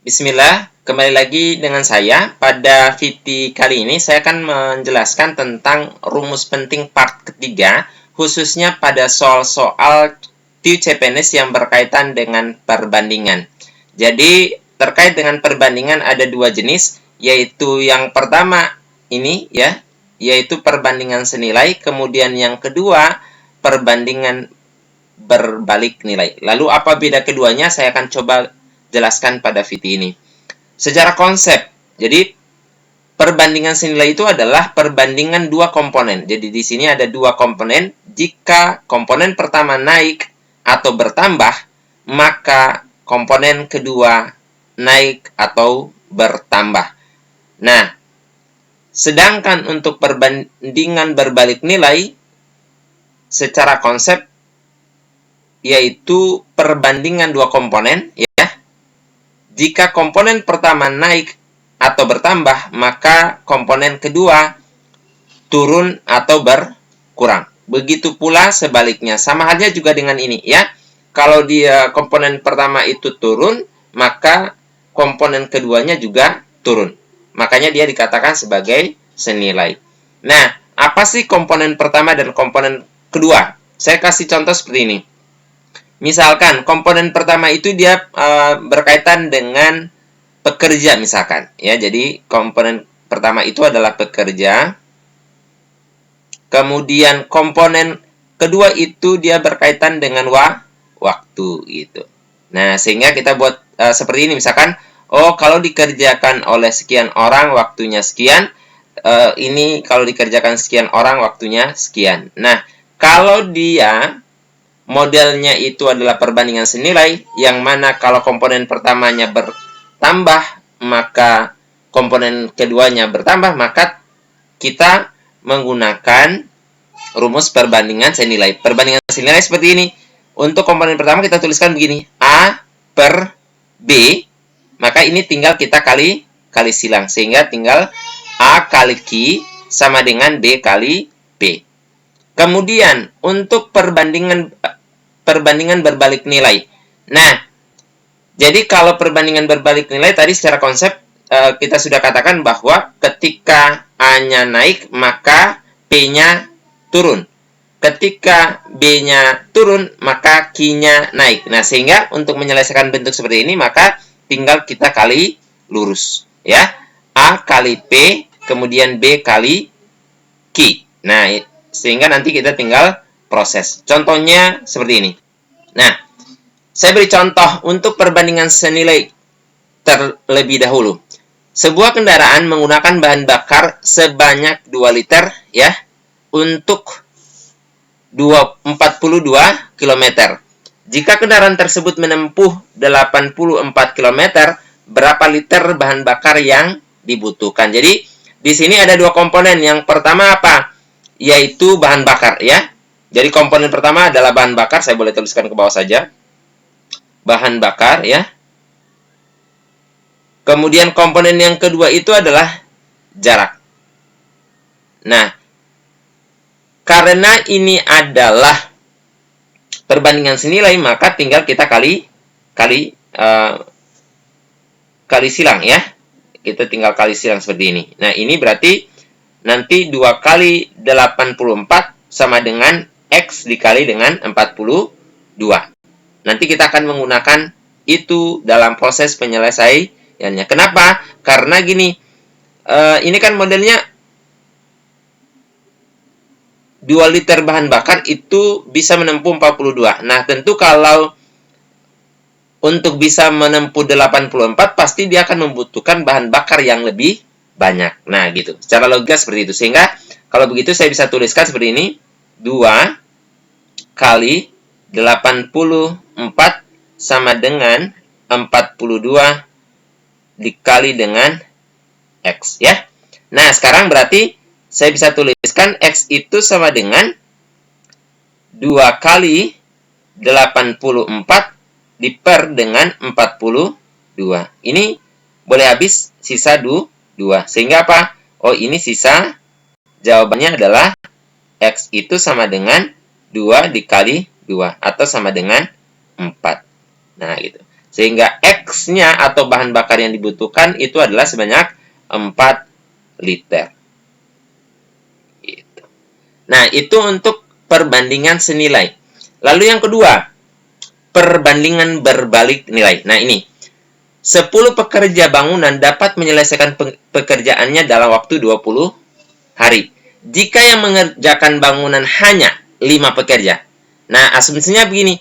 Bismillah, kembali lagi dengan saya. Pada video kali ini saya akan menjelaskan tentang rumus penting part ketiga, khususnya pada soal-soal CPNS yang berkaitan dengan perbandingan. Jadi, terkait dengan perbandingan ada dua jenis, yaitu yang pertama ini ya, yaitu perbandingan senilai, kemudian yang kedua perbandingan berbalik nilai. Lalu apa beda keduanya? Saya akan coba jelaskan pada video ini. Secara konsep, jadi perbandingan senilai itu adalah perbandingan dua komponen. Jadi di sini ada dua komponen. Jika komponen pertama naik atau bertambah, maka komponen kedua naik atau bertambah. Nah, sedangkan untuk perbandingan berbalik nilai, secara konsep, yaitu perbandingan dua komponen, ya. Jika komponen pertama naik atau bertambah, maka komponen kedua turun atau berkurang. Begitu pula sebaliknya. Sama halnya juga dengan ini, ya. Kalau dia komponen pertama itu turun, maka komponen keduanya juga turun. Makanya dia dikatakan sebagai senilai. Nah, apa sih komponen pertama dan komponen kedua? Saya kasih contoh seperti ini. Misalkan komponen pertama itu dia berkaitan dengan pekerja misalkan, ya. Jadi komponen pertama itu adalah pekerja. Kemudian komponen kedua itu dia berkaitan dengan waktu gitu. Nah, sehingga kita buat seperti ini misalkan, oh kalau dikerjakan oleh sekian orang waktunya sekian, ini kalau dikerjakan sekian orang waktunya sekian. Nah, kalau dia modelnya itu adalah perbandingan senilai, yang mana kalau komponen pertamanya bertambah, maka komponen keduanya bertambah, maka kita menggunakan rumus perbandingan senilai. Perbandingan senilai seperti ini. Untuk komponen pertama kita tuliskan begini, A per B, maka ini tinggal kita kali silang, sehingga tinggal A kali Q sama dengan B kali P. Kemudian untuk perbandingan berbalik nilai. Nah, jadi kalau perbandingan berbalik nilai tadi secara konsep kita sudah katakan bahwa ketika A-nya naik, maka P-nya turun. Ketika B-nya turun, maka Q-nya naik. Nah, sehingga untuk menyelesaikan bentuk seperti ini, maka tinggal kita kali lurus, ya. A kali P, kemudian B kali Q. Nah, sehingga nanti kita tinggal proses. Contohnya seperti ini. Nah, saya beri contoh untuk perbandingan senilai terlebih dahulu. Sebuah kendaraan menggunakan bahan bakar sebanyak 2 liter, ya, untuk 42 km. Jika kendaraan tersebut menempuh 84 km, berapa liter bahan bakar yang dibutuhkan? Jadi, di sini ada dua komponen. Yang pertama apa? Yaitu bahan bakar, ya. Jadi komponen pertama adalah bahan bakar, saya boleh tuliskan ke bawah saja. Bahan bakar, ya. Kemudian komponen yang kedua itu adalah jarak. Nah, karena ini adalah perbandingan senilai, maka tinggal kita kali silang, ya. Kita tinggal kali silang seperti ini. Nah, ini berarti nanti 2 kali 84 sama dengan X dikali dengan 42. Nanti kita akan menggunakan itu dalam proses penyelesaiannya. Kenapa? Karena gini, ini kan modelnya 2 liter bahan bakar itu bisa menempuh 42. Nah, tentu kalau untuk bisa menempuh 84, pasti dia akan membutuhkan bahan bakar yang lebih banyak. Nah, gitu. Secara logika seperti itu. Sehingga, kalau begitu saya bisa tuliskan seperti ini. 2 kali 84 sama dengan 42 dikali dengan X, ya. Nah, sekarang berarti saya bisa tuliskan X itu sama dengan 2 kali 84 diper dengan 42. Ini boleh habis sisa 2. Sehingga apa? Oh, ini sisa. Jawabannya adalah X itu sama dengan 2 dikali 2. Atau sama dengan 4. Nah, gitu. Sehingga X-nya atau bahan bakar yang dibutuhkan itu adalah sebanyak 4 liter. Gitu. Nah, itu untuk perbandingan senilai. Lalu yang kedua, perbandingan berbalik nilai. Nah, ini 10 pekerja bangunan dapat menyelesaikan pekerjaannya dalam waktu 20 hari. Jika yang mengerjakan bangunan hanya 5 pekerja. Nah, asumsinya begini.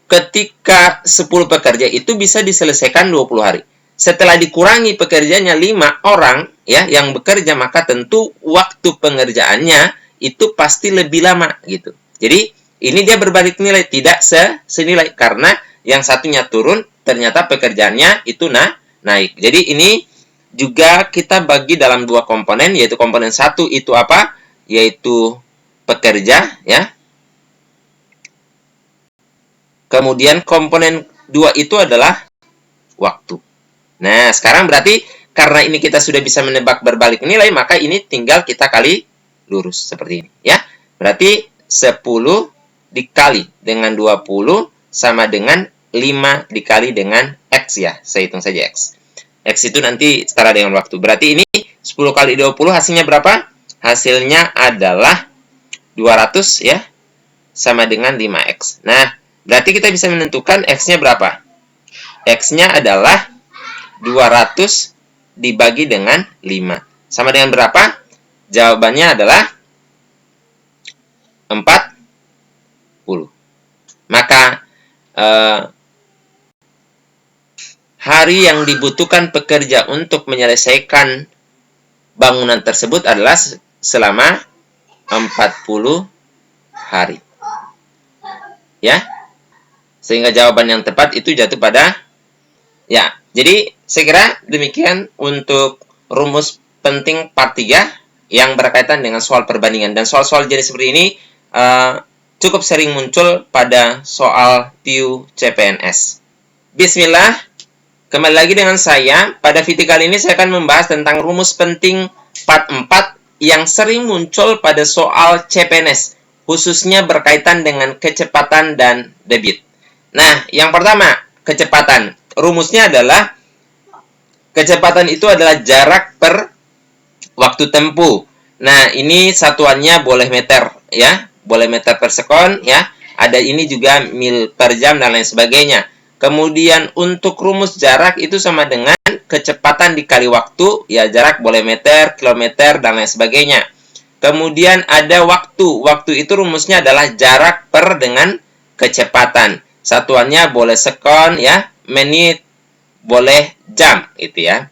Ketika 10 pekerja itu bisa diselesaikan 20 hari. Setelah dikurangi pekerjanya 5 orang ya yang bekerja, maka tentu waktu pengerjaannya itu pasti lebih lama gitu. Jadi, ini dia berbalik nilai, tidak senilai karena yang satunya turun, ternyata pekerjaannya itu naik. Jadi ini juga kita bagi dalam 2 komponen, yaitu komponen 1 itu apa? Yaitu pekerja, ya. Kemudian komponen 2 itu adalah waktu. Nah, sekarang berarti karena ini kita sudah bisa menebak berbalik nilai, maka ini tinggal kita kali lurus seperti ini, ya. Berarti 10 dikali dengan 20 sama dengan 5 dikali dengan X ya. Saya hitung saja X. X itu nanti setara dengan waktu. Berarti ini 10 kali 20 hasilnya berapa? Hasilnya adalah 200 ya. Sama dengan 5X. Nah, berarti kita bisa menentukan X-nya berapa? X-nya adalah 200 dibagi dengan 5. Sama dengan berapa? Jawabannya adalah 40. Maka hari yang dibutuhkan pekerja untuk menyelesaikan bangunan tersebut adalah selama 40 hari. Ya. Sehingga jawaban yang tepat itu jatuh pada ya. Jadi saya kira demikian untuk rumus penting part 3 yang berkaitan dengan soal perbandingan. Dan soal-soal jenis seperti ini cukup sering muncul pada soal PIU CPNS. Bismillah, kembali lagi dengan saya. Pada video kali ini saya akan membahas tentang rumus penting part 4 yang sering muncul pada soal CPNS, khususnya berkaitan dengan kecepatan dan debit. Nah, yang pertama, kecepatan. Rumusnya adalah kecepatan itu adalah jarak per waktu tempuh. Nah, ini satuannya boleh meter ya. Boleh meter per sekon ya. Ada ini juga mil per jam dan lain sebagainya. Kemudian untuk rumus jarak itu sama dengan kecepatan dikali waktu, ya jarak boleh meter, kilometer dan lain sebagainya. Kemudian ada waktu. Waktu itu rumusnya adalah jarak per dengan kecepatan. Satuannya boleh sekon ya, menit, boleh jam itu ya.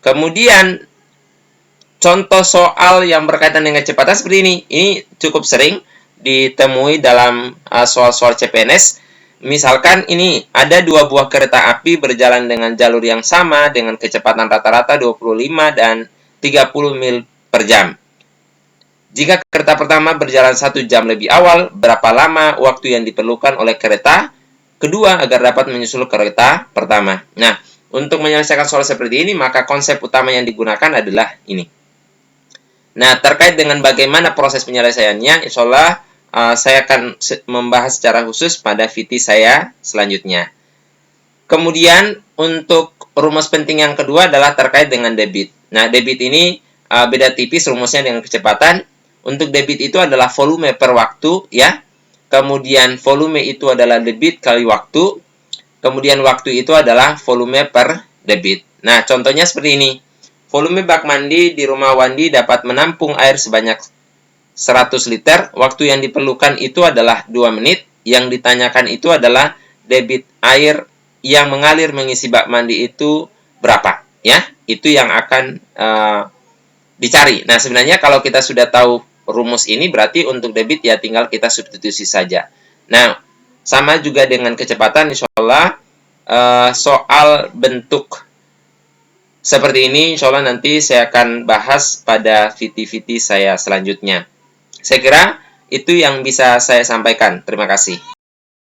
Kemudian contoh soal yang berkaitan dengan kecepatan seperti ini. Ini cukup sering ditemui dalam soal-soal CPNS. Misalkan ini ada 2 buah kereta api berjalan dengan jalur yang sama dengan kecepatan rata-rata 25 dan 30 mil per jam. Jika kereta pertama berjalan 1 jam lebih awal, berapa lama waktu yang diperlukan oleh kereta kedua agar dapat menyusul kereta pertama? Nah, untuk menyelesaikan soal seperti ini, maka konsep utama yang digunakan adalah ini. Nah, terkait dengan bagaimana proses penyelesaiannya, insya Allah saya akan membahas secara khusus pada video saya selanjutnya. Kemudian, untuk rumus penting yang kedua adalah terkait dengan debit. Nah, debit ini beda tipis rumusnya dengan kecepatan. Untuk debit itu adalah volume per waktu, ya. Kemudian, volume itu adalah debit kali waktu. Kemudian, waktu itu adalah volume per debit. Nah, contohnya seperti ini. Volume bak mandi di rumah Wandi dapat menampung air sebanyak 100 liter. Waktu yang diperlukan itu adalah 2 menit. Yang ditanyakan itu adalah debit air yang mengalir mengisi bak mandi itu berapa. Ya, itu yang akan dicari. Nah, sebenarnya kalau kita sudah tahu rumus ini, berarti untuk debit ya tinggal kita substitusi saja. Nah, sama juga dengan kecepatan, insya Allah soal bentuk seperti ini, insya Allah nanti saya akan bahas pada video-video saya selanjutnya. Saya kira itu yang bisa saya sampaikan. Terima kasih.